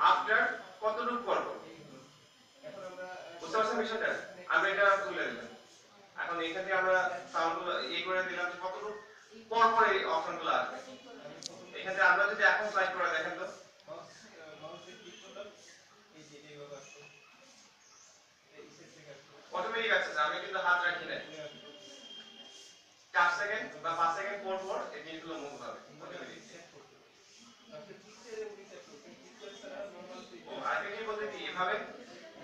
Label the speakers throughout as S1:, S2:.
S1: After কতটুকু পর পর। বুঝতে পারছেন বিষয়টা? আমরা এটা তুলে দিলাম। এখন এখান থেকে আমরা সাউন্ডগুলো করে দিলাম যে কতটুকু পর পর এই অপশনগুলো আসবে। এখান থেকে আমরা যদি এখন স্লাইড করে দেখেন তো অটোমেটিক আসছে, আমি কিন্তু হাত রাখি নাই। 4 সেকেন্ড বা 5 সেকেন্ড পর পর এই জিনিসগুলো মুভ হবে অটোমেটিক। আগে কি বলতে কি এভাবে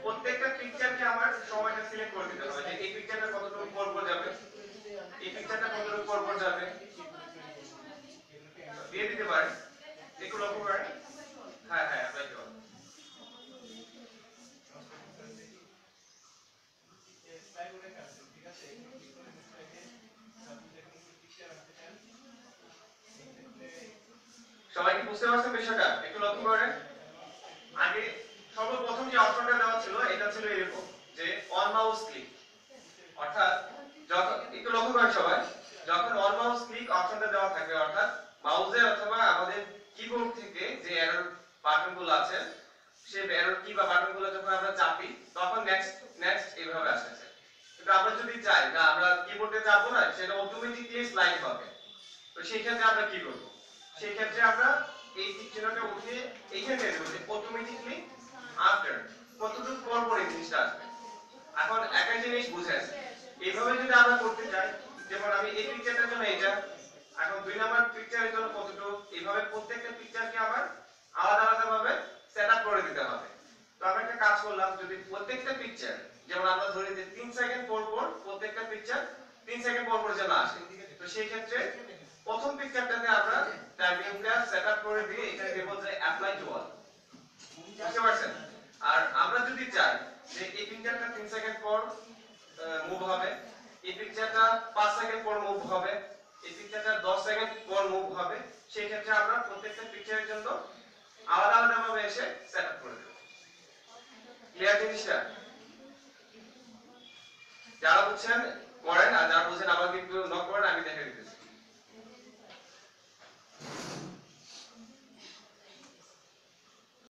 S1: প্রত্যেকটা পিকচারকে আমার সময়টা সিলেক্ট করে দিতে হবে যে এই পিকচারটা কতটুকু পর পর যাবে, এই পিকচারটা কতটুকু পর পর যাবে দিয়ে দিতে পারেন। একটু লক্ষ্য করেন। হ্যাঁ হ্যাঁ অ্যাপ্লাই করুন। সবাই কি বুঝতে পারছেন বিষয়টা? একটু লক্ষ্য করেন। আগে সর্বপ্রথম যে অপশনটা দেওয়া ছিল এটা ছিল এরকম যে অন মাউস ক্লিক, অর্থাৎ যখন একটু লক্ষ্য করেন সবাই, যখন অন মাউস ক্লিক অপশনটা দেওয়া থাকবে অর্থাৎ মাউসে অথবা আমাদের কিবোর্ড থেকে যে অ্যারো বাটনগুলো আছে সেই অ্যারো কি বা বাটনগুলো যখন আমরা চাপি তখন নেক্সট নেক্সট এইভাবে আসে। কিন্তু আমরা যদি চাই না আমরা কিবোর্ডে চাপবো না, সেটা অটোমেটিক্যালি স্লাইড হবে। তো সেই ক্ষেত্রে আমরা কি করব? সেই ক্ষেত্রে আমরা এই টিক চিহ্নটা উঠিয়ে এইখানে দেব যে অটোমেটিক্যালি আফটার কতটুকু পর পর এই জিনিসটা আসবে। এখন একটা জিনিস বুঝেন, এইভাবে যদি আমরা করতে চাই, যেমন আমি এই পিকচারটার জন্য এটা, এখন 2 নাম্বার পিকচারের জন্য কতটুকু, এইভাবে প্রত্যেকটা পিকচারকে আবার আলাদা আলাদা ভাবে সেটআপ করে দিতে হবে। তো আমরা একটা কাজ করলাম, যদি প্রত্যেকটা পিকচার যেমন আমরা ধরে দিই 3 সেকেন্ড পর পর প্রত্যেকটা পিকচার 3 সেকেন্ড পর পর যেন আসে, তো সেই ক্ষেত্রে প্রথম পিকচারটাতে আমরা টাইমিংটা সেটআপ করে দিয়ে এখানে দেব যে অ্যাপ্লাই টু অল। বুঝতে পারছেন? আর আমরা যদি চাই যে এই পিকচারটা 3 সেকেন্ড পর মুভ হবে, এই পিকচারটা 5 সেকেন্ড পর মুভ হবে, এই পিকচারটা 10 সেকেন্ড পর মুভ হবে, সেই ক্ষেত্রে আমরা প্রত্যেকটা পিকচারের জন্য আলাদা আলাদা ভাবে এসে সেটআপ করে দেব। ক্লিয়ার জিনিসটা? যারা বুঝছেন করেন, আর যারা বুঝেন আমাকে একটু নক করেন।